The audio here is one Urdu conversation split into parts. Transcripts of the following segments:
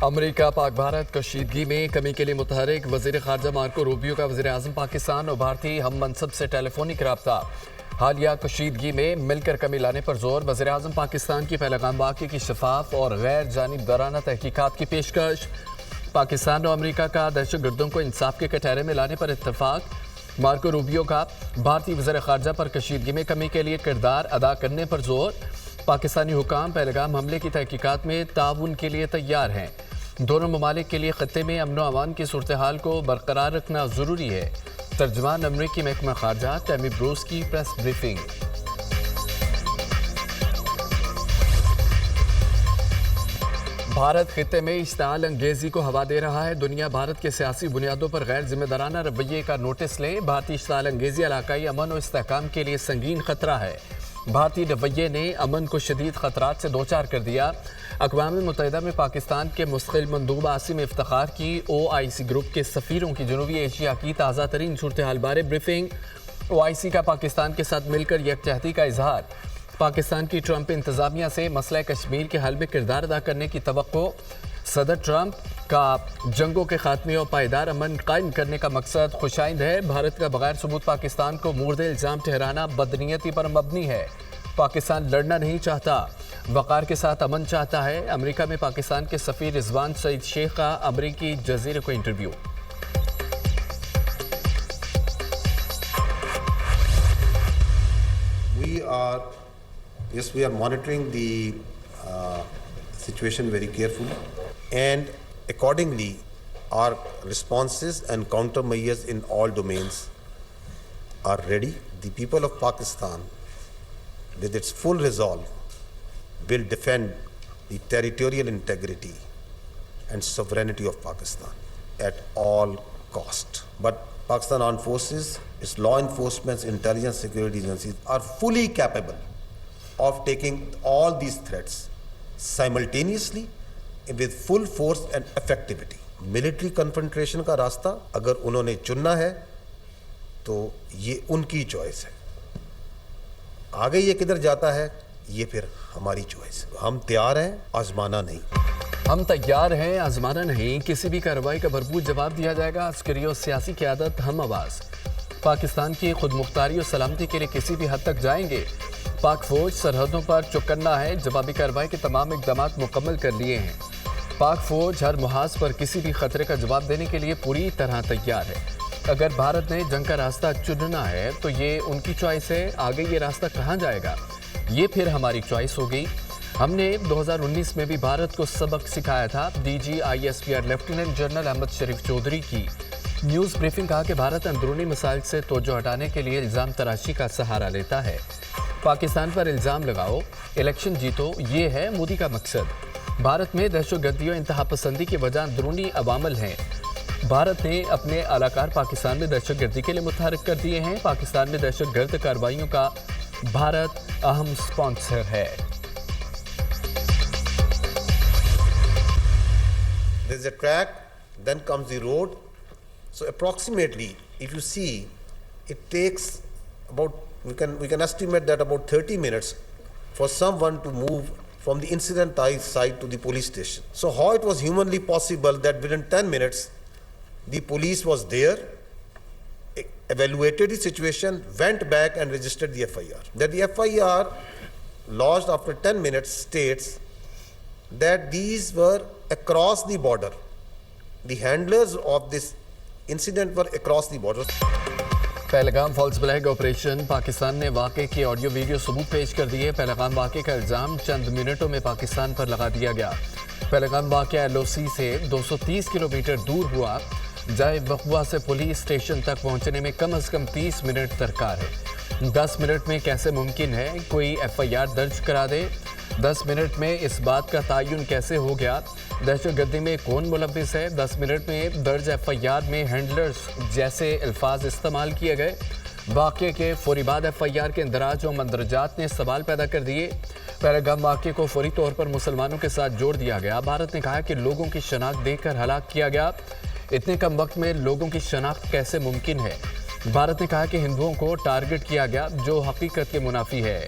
امریکہ پاک بھارت کشیدگی میں کمی کے لیے متحرک وزیر خارجہ مارکو روبیو کا وزیر اعظم پاکستان اور بھارتی ہم منصب سے ٹیلی فونک رابطہ۔ حالیہ کشیدگی میں مل کر کمی لانے پر زور، وزیر اعظم پاکستان کی پہلگام واقعے کی شفاف اور غیر جانبدارانہ تحقیقات کی پیشکش۔ پاکستان اور امریکہ کا دہشت گردوں کو انصاف کے کٹہرے میں لانے پر اتفاق۔ مارکو روبیو کا بھارتی وزیر خارجہ پر کشیدگی میں کمی کے لیے کردار ادا کرنے پر زور۔ پاکستانی حکام پہلگام حملے کی تحقیقات میں تعاون کے لیے تیار ہیں۔ دونوں ممالک کے لیے خطے میں امن و امان کی صورتحال کو برقرار رکھنا ضروری ہے۔ ترجمان امریکی محکمہ خارجہ ٹیمی بروس کی پریس بریفنگ۔ بھارت خطے میں اشتعال انگیزی کو ہوا دے رہا ہے۔ دنیا بھارت کے سیاسی بنیادوں پر غیر ذمہ دارانہ رویے کا نوٹس لے۔ بھارتی اشتعال انگیزی علاقائی امن و استحکام کے لیے سنگین خطرہ ہے۔ بھارتی رویے نے امن کو شدید خطرات سے دوچار کر دیا۔ اقوام متحدہ میں پاکستان کے مستقل مندوب عاصم افتخار کی OIC گروپ کے سفیروں کی جنوبی ایشیا کی تازہ ترین صورتحال بارے بریفنگ۔ OIC کا پاکستان کے ساتھ مل کر یکجہتی کا اظہار۔ پاکستان کی ٹرمپ انتظامیہ سے مسئلہ کشمیر کے حل میں کردار ادا کرنے کی توقع۔ صدر ٹرمپ کا جنگوں کے خاتمے اور پائیدار امن قائم کرنے کا مقصد خوشائند ہے۔ بھارت کا بغیر ثبوت پاکستان کو مورد الزام ٹھہرانا بدنیتی پر مبنی ہے۔ پاکستان لڑنا نہیں چاہتا، وقار کے ساتھ امن چاہتا ہے۔ امریکہ میں پاکستان کے سفیر رضوان سعید شیخ کا امریکی جزیرے کو interview. We are monitoring the situation very carefully, and accordingly our responses and countermeasures in all domains are ready. The people of Pakistan, with its full resolve, will defend the territorial integrity and sovereignty of Pakistan at all cost. But Pakistan Armed Forces, its law enforcement, intelligence, security agencies are fully capable of taking all these threats simultaneously with full force and effectivity. Military confrontation کا راستہ اگر انہوں نے چننا ہے تو یہ ان کی چوائس ہے۔ آگے یہ کدھر جاتا ہے یہ پھر ہماری چوائس ہے۔ ہم تیار ہیں، آزمانا نہیں۔ ہم تیار ہیں، آزمانا نہیں۔ کسی بھی کارروائی کا بھرپور جواب دیا جائے گا۔ عسکری اور سیاسی قیادت ہم آواز۔ پاکستان کی خود مختاری اور سلامتی کے لیے کسی بھی حد تک جائیں گے۔ پاک فوج سرحدوں پر چوکنا ہے۔ جوابی کارروائی کے تمام اقدامات مکمل کر لیے ہیں۔ پاک فوج ہر محاذ پر کسی بھی خطرے کا جواب دینے کے لیے پوری طرح تیار ہے۔ اگر بھارت نے جنگ کا راستہ چننا ہے تو یہ ان کی چوائس ہے۔ آگے یہ راستہ کہاں جائے گا یہ پھر ہماری چوائس ہوگی۔ ہم نے 2019 میں بھی بھارت کو سبق سکھایا تھا۔ DGISPR لیفٹیننٹ جنرل احمد شریف چودھری کی نیوز بریفنگ۔ کہا کہ بھارت اندرونی مسائل سے توجہ ہٹانے کے لیے الزام تراشی کا سہارا لیتا ہے۔ پاکستان پر الزام لگاؤ، الیکشن جیتو، یہ ہے مودی کا مقصد۔ بھارت میں دہشت گردی اور انتہا پسندی کی وجہ اندرونی عوامل ہیں۔ بھارت نے اپنے اہلکار پاکستان میں دہشت گردی کے لیے متحرک کر دیے ہیں۔ پاکستان میں دہشت گرد کارروائیوں کا بھارت اہم سپانسر ہے۔ There is a track, then comes the road. So approximately, if you see, it takes about, we can estimate that about 30 minutes for someone to move from the incident site to the police station. So how it was humanly possible that within 10 minutes, the police was there, evaluated the situation, went back and registered the FIR. That the FIR lodged after 10 minutes states that these were across the border. The handlers of this incident were across the border. Pahalgam false flag operation. Pakistan نے واقعے کی آڈیو ویڈیو ثبوت پیش کر دیے۔ پہلگام واقعے کا الزام چند منٹوں میں پاکستان پر لگا دیا گیا۔ پہلگام واقعہ LOC سے 230 کلومیٹر دور ہوا۔ جائے وقوع سے پولیس اسٹیشن تک پہنچنے میں کم از کم 30 منٹ درکار ہے۔ 10 منٹ میں کیسے ممکن ہے کوئی FIR درج کرا دے؟ 10 منٹ میں اس بات کا تعین کیسے ہو گیا دہشت گردی میں کون ملوث ہے؟ 10 منٹ میں درج FIR میں ہینڈلرز جیسے الفاظ استعمال کیے گئے۔ واقعے کے فوری بعد FIR کے اندراج و مندرجات نے سوال پیدا کر دیے۔ پہلگام واقعے کو فوری طور پر مسلمانوں کے ساتھ جوڑ دیا گیا۔ بھارت نے کہا کہ لوگوں کی شناخت دے کر ہلاک کیا گیا۔ اتنے کم وقت میں لوگوں کی شناخت کیسے ممکن ہے؟ بھارت نے کہا کہ ہندوؤں کو ٹارگٹ کیا گیا جو حقیقت کے منافی ہے۔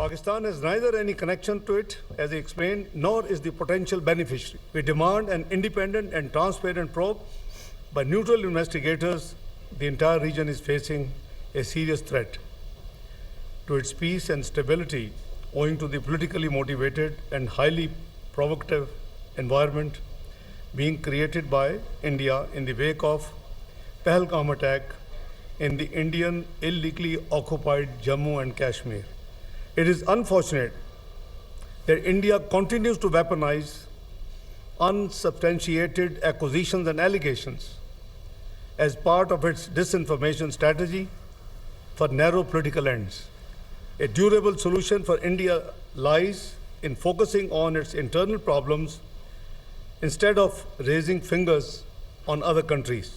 Pakistan has neither any connection to it, as he explained, nor is the potential beneficiary. We demand an independent and transparent probe by neutral investigators. The entire region is facing a serious threat to its peace and stability owing to the politically motivated and highly provocative environment being created by India in the wake of Pahalgam attack in the Indian illegally occupied Jammu and Kashmir. It is unfortunate that India continues to weaponize unsubstantiated accusations and allegations as part of its disinformation strategy for narrow political ends. A durable solution for India lies in focusing on its internal problems instead of raising fingers on other countries.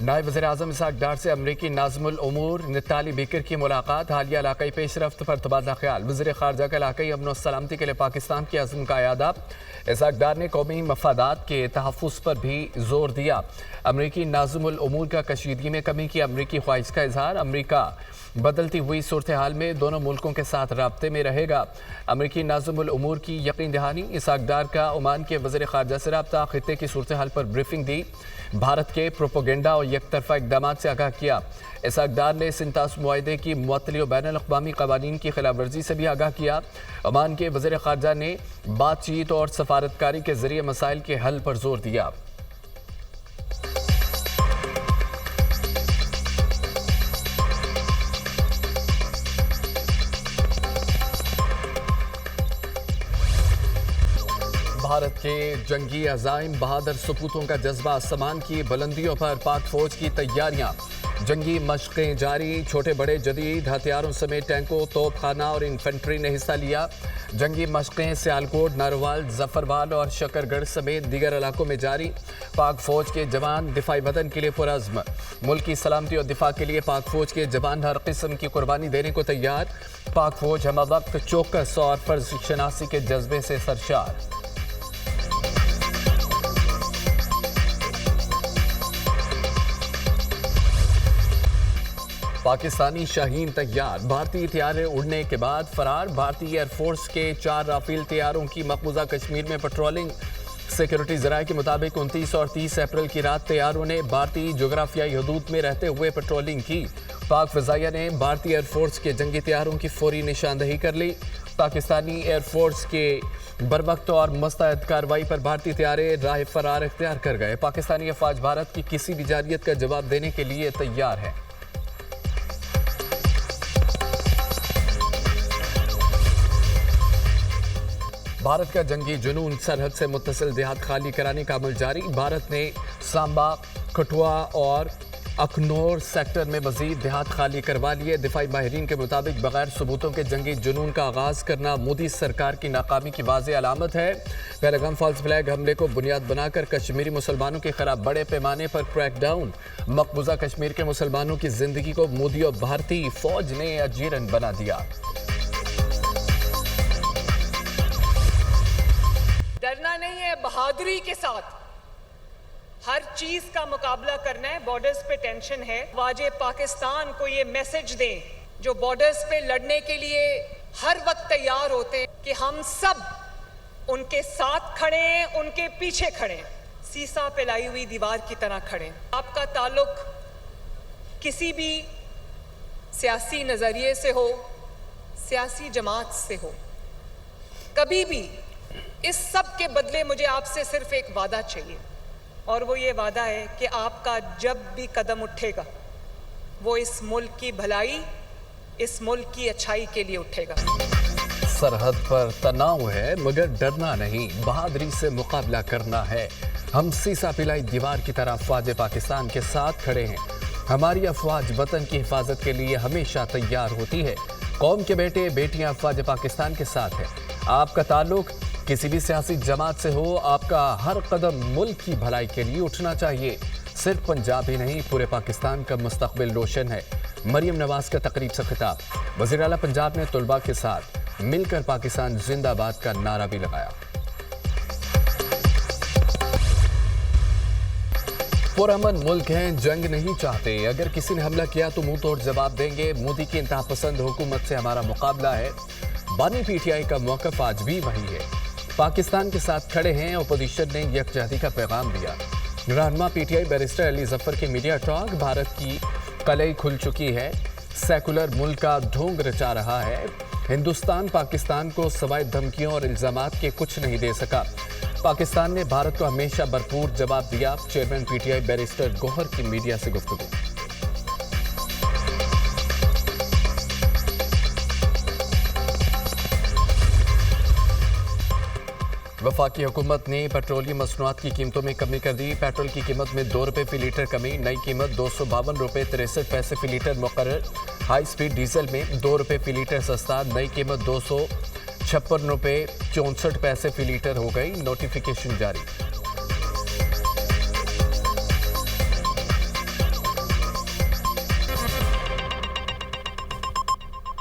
نائب وزیر اعظم اسحاق ڈار سے امریکی ناظم الامور نتالی بیکر کی ملاقات، حالیہ علاقائی پیش رفت پر تبادلہ خیال۔ وزیر خارجہ کا علاقائی امن و سلامتی کے لیے پاکستان کے عزم کا اعادہ۔ اسحاق ڈار نے قومی مفادات کے تحفظ پر بھی زور دیا۔ امریکی ناظم الامور کا کشیدگی میں کمی کی امریکی خواہش کا اظہار۔ امریکہ بدلتی ہوئی صورتحال میں دونوں ملکوں کے ساتھ رابطے میں رہے گا۔ امریکی ناظم الامور کی یقین دہانی۔ اسحاق ڈار کا عمان کے وزیر خارجہ سے رابطہ، خطے کی صورتحال پر بریفنگ دی، بھارت کے پروپیگنڈا اور یک طرفہ اقدامات سے آگاہ کیا۔ اسحاق ڈار نے سنتاس معاہدے کی معطلی و بین الاقوامی قوانین کی خلاف ورزی سے بھی آگاہ کیا۔ عمان کے وزیر خارجہ نے بات چیت اور سفارتکاری کے ذریعے مسائل کے حل پر زور دیا۔ بھارت کے جنگی عزائم، بہادر سپوتوں کا جذبہ، آسمان کی بلندیوں پر پاک فوج کی تیاریاں، جنگی مشقیں جاری، چھوٹے بڑے جدید ہتھیاروں سمیت ٹینکوں، توپ خانہ اور انفنٹری نے حصہ لیا۔ جنگی مشقیں سیالکوٹ، ناروال، ظفروال اور شکر گڑھ سمیت دیگر علاقوں میں جاری۔ پاک فوج کے جوان دفاعی وطن کے لیے پرعزم، ملک کی سلامتی اور دفاع کے لیے پاک فوج کے جوان ہر قسم کی قربانی دینے کو تیار۔ پاک فوج ہمہ وقت چوکس اور فرض شناسی کے جذبے سے سرشار۔ پاکستانی شاہین تیار، بھارتی طیارے اڑنے کے بعد فرار۔ بھارتی ایئر فورس کے 4 رافیل طیاروں کی مقبوضہ کشمیر میں پیٹرولنگ۔ سیکیورٹی ذرائع کے مطابق 29 اور 30 اپریل کی رات طیاروں نے بھارتی جغرافیائی حدود میں رہتے ہوئے پیٹرولنگ کی۔ پاک فضائیہ نے بھارتی ایئر فورس کے جنگی طیاروں کی فوری نشاندہی کر لی۔ پاکستانی ایئر فورس کے بروقت اور مستعد کارروائی پر بھارتی طیارے راہ فرار اختیار کر گئے۔ پاکستانی افواج بھارت کی کسی بھی جارحیت کا جواب دینے کے لیے تیار ہے۔ بھارت کا جنگی جنون، سرحد سے متصل دیہات خالی کرانے کا عمل جاری۔ بھارت نے سامبا، کٹھوا اور اخنور سیکٹر میں مزید دیہات خالی کروا لیے۔ دفاعی ماہرین کے مطابق بغیر ثبوتوں کے جنگی جنون کا آغاز کرنا مودی سرکار کی ناکامی کی واضح علامت ہے۔ پہلگام فالس فلیگ حملے کو بنیاد بنا کر کشمیری مسلمانوں کے خلاف بڑے پیمانے پر کریک ڈاؤن، مقبوضہ کشمیر کے مسلمانوں کی زندگی کو مودی اور بھارتی فوج نے اجیرن بنا دیا۔ ڈرنا نہیں ہے، بہادری کے ساتھ ہر چیز کا مقابلہ کرنا ہے۔ بارڈرز پہ ٹینشن ہے، افواج پاکستان کو یہ میسج دیں جو بارڈرز پہ لڑنے کے لیے ہر وقت تیار ہوتے ہیں کہ ہم سب ان کے ساتھ کھڑے ہیں، ان کے پیچھے کھڑے ہیں، سیسا پہ لائی ہوئی دیوار کی طرح کھڑے ہیں۔ آپ کا تعلق کسی بھی سیاسی نظریے سے ہو، سیاسی جماعت سے ہو، کبھی بھی اس سب کے بدلے مجھے آپ سے صرف ایک وعدہ چاہیے، اور وہ یہ وعدہ ہے کہ آپ کا جب بھی قدم اٹھے گا وہ اس ملک کی بھلائی، اس ملک کی اچھائی کے لیے اٹھے گا۔ سرحد پر تناؤ ہے مگر ڈرنا نہیں، بہادری سے مقابلہ کرنا ہے۔ ہم سیسا پلائی دیوار کی طرح افواج پاکستان کے ساتھ کھڑے ہیں۔ ہماری افواج وطن کی حفاظت کے لیے ہمیشہ تیار ہوتی ہے۔ قوم کے بیٹے بیٹیاں افواج پاکستان کے ساتھ ہیں۔ آپ کا تعلق کسی بھی سیاسی جماعت سے ہو، آپ کا ہر قدم ملک کی بھلائی کے لیے اٹھنا چاہیے۔ صرف پنجاب ہی نہیں، پورے پاکستان کا مستقبل روشن ہے۔ مریم نواز کا تقریب سے خطاب۔ وزیر اعلیٰ پنجاب نے طلباء کے ساتھ مل کر پاکستان زندہ باد کا نعرہ بھی لگایا۔ پرامن ملک ہیں، جنگ نہیں چاہتے، اگر کسی نے حملہ کیا تو منہ توڑ جواب دیں گے۔ مودی کی انتہا پسند حکومت سے ہمارا مقابلہ ہے۔ بانی پی ٹی آئی کا موقف آج بھی وہی ہے، پاکستان کے ساتھ کھڑے ہیں۔ اپوزیشن نے یکجہتی کا پیغام دیا۔ رہنما پی T I barrister Ali Zafar کی میڈیا ٹاک، بھارت کی قلعیں کھل چکی ہے، سیکولر ملک کا ڈھونگ رچا رہا ہے۔ ہندوستان پاکستان کو سوائے دھمکیوں اور الزامات کے کچھ نہیں دے سکا۔ پاکستان نے بھارت کو ہمیشہ بھرپور جواب دیا۔ Chairman P T I barrister Gohar کی میڈیا سے گفتگو۔ وفاقی حکومت نے پیٹرولیم مصنوعات کی قیمتوں میں کمی کر دی۔ پیٹرول کی قیمت میں 2 روپے فی لیٹر کمی، نئی قیمت 252 روپے 63 پیسے فی لیٹر مقرر۔ ہائی سپیڈ ڈیزل میں 2 روپے فی لیٹر سستا، نئی قیمت 256 روپے 64 پیسے فی لیٹر ہو گئی۔ نوٹیفیکیشن جاری۔